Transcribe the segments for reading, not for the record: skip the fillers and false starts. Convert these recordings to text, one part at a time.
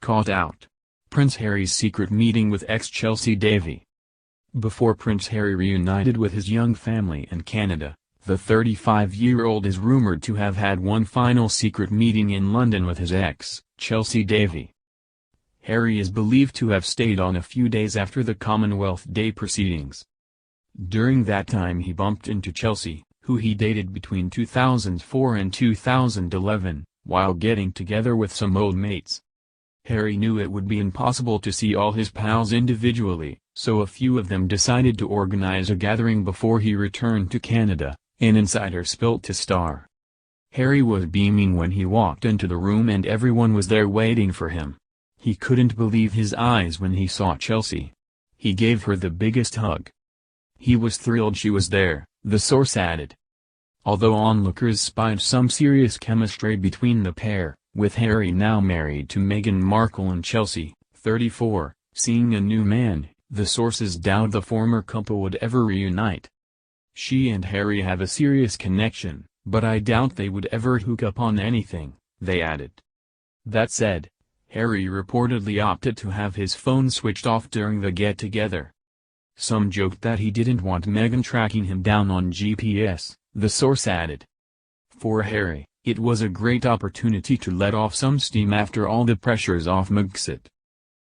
Caught out. Prince Harry's secret meeting with ex Chelsy Davy. Before Prince Harry reunited with his young family in Canada, the 35-year-old is rumored to have had one final secret meeting in London with his ex, Chelsy Davy. Harry is believed to have stayed on a few days after the Commonwealth Day proceedings. During that time he bumped into Chelsy, who he dated between 2004 and 2011, while getting together with some old mates. Harry knew it would be impossible to see all his pals individually, so a few of them decided to organize a gathering before he returned to Canada, an insider spilt to Star. Harry was beaming when he walked into the room and everyone was there waiting for him. He couldn't believe his eyes when he saw Chelsy. He gave her the biggest hug. He was thrilled she was there, the source added. Although onlookers spied some serious chemistry between the pair, with Harry now married to Meghan Markle and Chelsy, 34, seeing a new man, the sources doubt the former couple would ever reunite. She and Harry have a serious connection, but I doubt they would ever hook up on anything, they added. That said, Harry reportedly opted to have his phone switched off during the get-together. Some joked that he didn't want Meghan tracking him down on GPS, the source added. For Harry, it was a great opportunity to let off some steam after all the pressures off Megxit.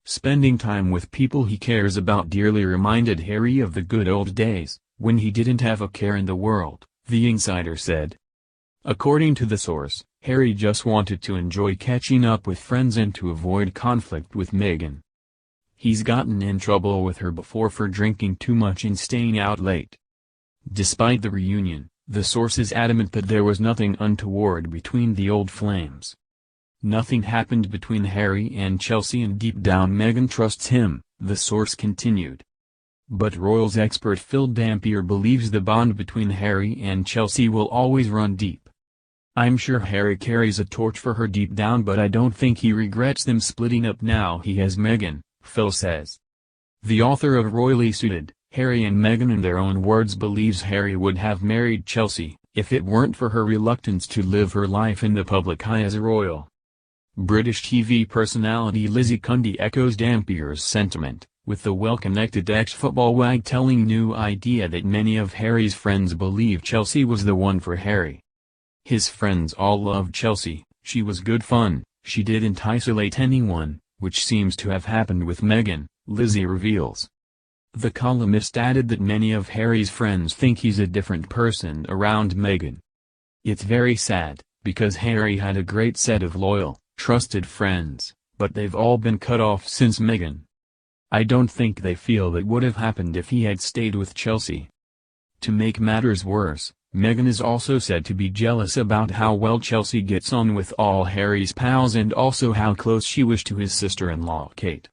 Spending time with people he cares about dearly reminded Harry of the good old days, when he didn't have a care in the world, the insider said. According to the source, Harry just wanted to enjoy catching up with friends and to avoid conflict with Meghan. He's gotten in trouble with her before for drinking too much and staying out late. Despite the reunion, the source is adamant that there was nothing untoward between the old flames. Nothing happened between Harry and Chelsy and deep down Meghan trusts him, the source continued. But royals expert Phil Dampier believes the bond between Harry and Chelsy will always run deep. I'm sure Harry carries a torch for her deep down, but I don't think he regrets them splitting up now he has Meghan, Phil says. The author of Royally Suited, Harry and Meghan in their own words believes Harry would have married Chelsy, if it weren't for her reluctance to live her life in the public eye as a royal. British TV personality Lizzie Cundy echoes Dampier's sentiment, with the well-connected ex-football wag telling New Idea that many of Harry's friends believe Chelsy was the one for Harry. His friends all loved Chelsy, she was good fun, she didn't isolate anyone, which seems to have happened with Meghan, Lizzie reveals. The columnist added that many of Harry's friends think he's a different person around Meghan. It's very sad, because Harry had a great set of loyal, trusted friends, but they've all been cut off since Meghan. I don't think they feel that would have happened if he had stayed with Chelsy. To make matters worse, Meghan is also said to be jealous about how well Chelsy gets on with all Harry's pals and also how close she was to his sister-in-law Kate.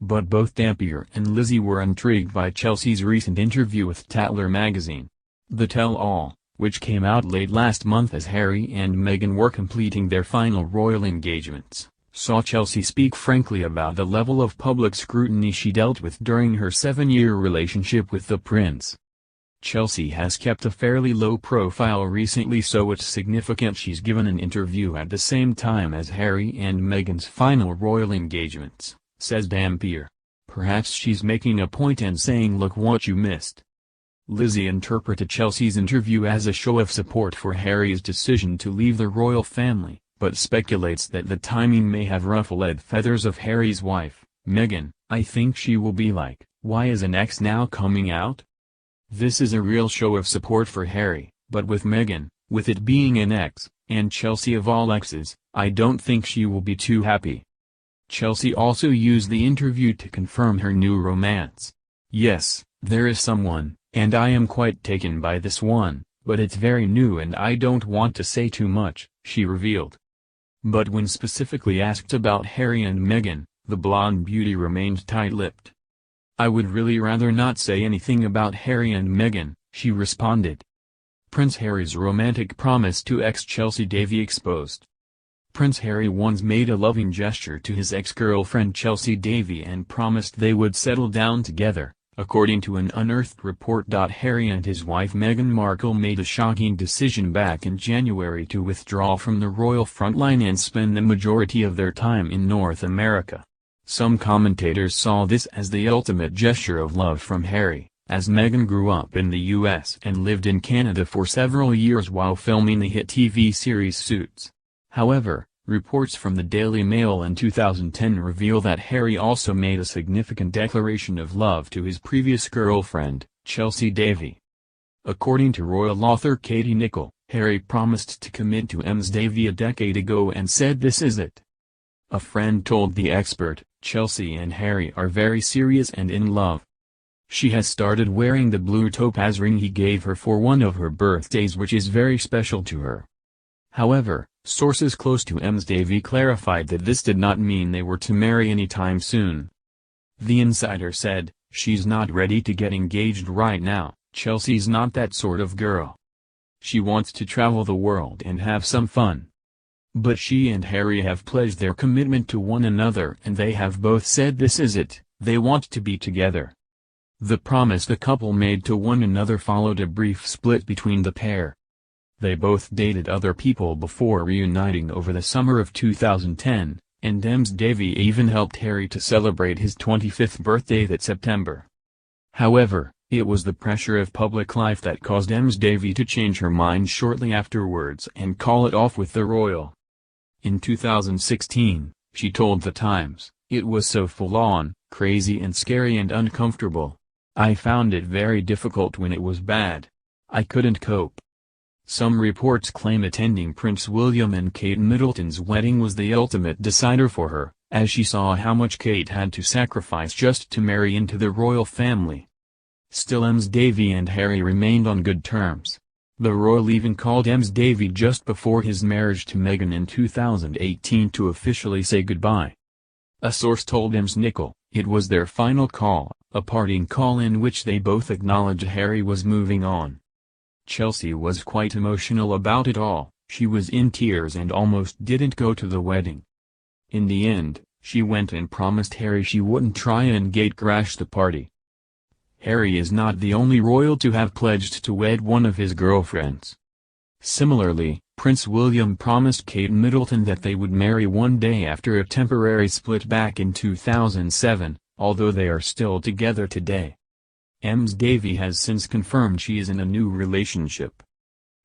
But both Dampier and Lizzie were intrigued by Chelsy's recent interview with Tatler magazine. The tell-all, which came out late last month as Harry and Meghan were completing their final royal engagements, saw Chelsy speak frankly about the level of public scrutiny she dealt with during her 7-year relationship with the prince. Chelsy has kept a fairly low profile recently, so it's significant she's given an interview at the same time as Harry and Meghan's final royal engagements, says Dampier. Perhaps she's making a point and saying look what you missed. Lizzie interpreted Chelsy's interview as a show of support for Harry's decision to leave the royal family, but speculates that the timing may have ruffled feathers of Harry's wife, Meghan. I think she will be like, why is an ex now coming out? This is a real show of support for Harry, but with Meghan, with it being an ex, and Chelsy of all exes, I don't think she will be too happy. Chelsy also used the interview to confirm her new romance. Yes, there is someone, and I am quite taken by this one, but it's very new and I don't want to say too much, she revealed. But when specifically asked about Harry and Meghan, the blonde beauty remained tight-lipped. I would really rather not say anything about Harry and Meghan, she responded. Prince Harry's romantic promise to ex Chelsy Davy exposed. Prince Harry once made a loving gesture to his ex-girlfriend Chelsy Davy and promised they would settle down together, According to an unearthed report. Harry and his wife Meghan Markle made a shocking decision back in January to withdraw from the royal frontline and spend the majority of their time in North America. Some commentators saw this as the ultimate gesture of love from Harry, as Meghan grew up in the US and lived in Canada for several years while filming the hit TV series Suits. However, reports from the Daily Mail in 2010 reveal that Harry also made a significant declaration of love to his previous girlfriend, Chelsy Davy. According to royal author Katie Nicholl, Harry promised to commit to Ms Davy a decade ago and said this is it. A friend told the expert, Chelsy and Harry are very serious and in love. She has started wearing the blue topaz ring he gave her for one of her birthdays, which is very special to her. However, sources close to Ms Davy clarified that this did not mean they were to marry anytime soon. The insider said, "She's not ready to get engaged right now. Chelsy's not that sort of girl. She wants to travel the world and have some fun." But she and Harry have pledged their commitment to one another and they have both said this is it, they want to be together. The promise the couple made to one another followed a brief split between the pair. They both dated other people before reuniting over the summer of 2010, and Ms Davy even helped Harry to celebrate his 25th birthday that September. However, it was the pressure of public life that caused Ms Davy to change her mind shortly afterwards and call it off with the royal. In 2016, she told The Times, "It was so full-on, crazy and scary and uncomfortable. I found it very difficult when it was bad. I couldn't cope." Some reports claim attending Prince William and Kate Middleton's wedding was the ultimate decider for her, as she saw how much Kate had to sacrifice just to marry into the royal family. Still, Ms Davy and Harry remained on good terms. The royal even called Ms Davy just before his marriage to Meghan in 2018 to officially say goodbye. A source told Ms Nicholl, it was their final call, a parting call in which they both acknowledged Harry was moving on. Chelsy was quite emotional about it all. She was in tears and almost didn't go to the wedding. In the end, she went and promised Harry she wouldn't try and gatecrash the party. Harry is not the only royal to have pledged to wed one of his girlfriends. Similarly, Prince William promised Kate Middleton that they would marry one day after a temporary split back in 2007, although they are still together today. Ms Davy has since confirmed she is in a new relationship.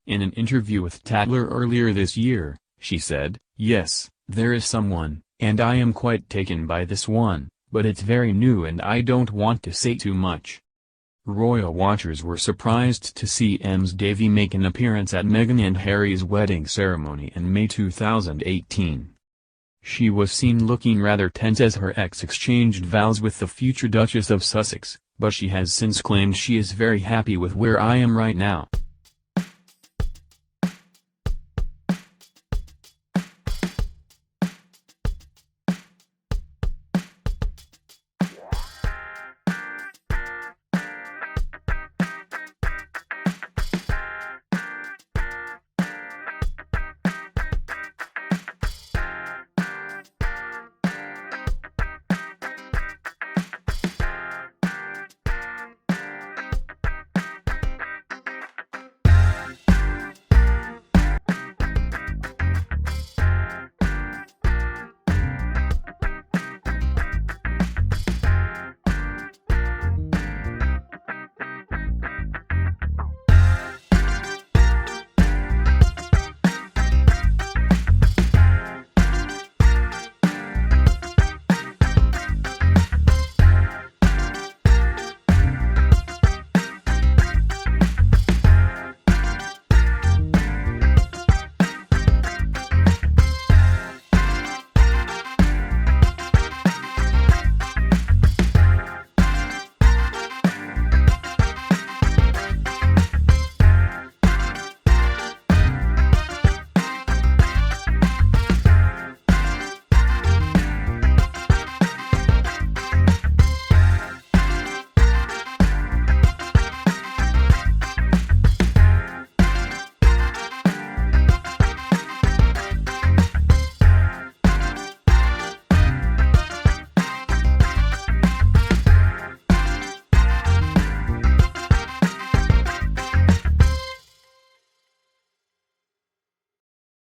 In an interview with Tatler earlier this year, she said, "Yes, there is someone, and I am quite taken by this one, but it's very new and I don't want to say too much." Royal watchers were surprised to see Ms Davy make an appearance at Meghan and Harry's wedding ceremony in May 2018. She was seen looking rather tense as her ex exchanged vows with the future Duchess of Sussex, but she has since claimed she is very happy with where I am right now.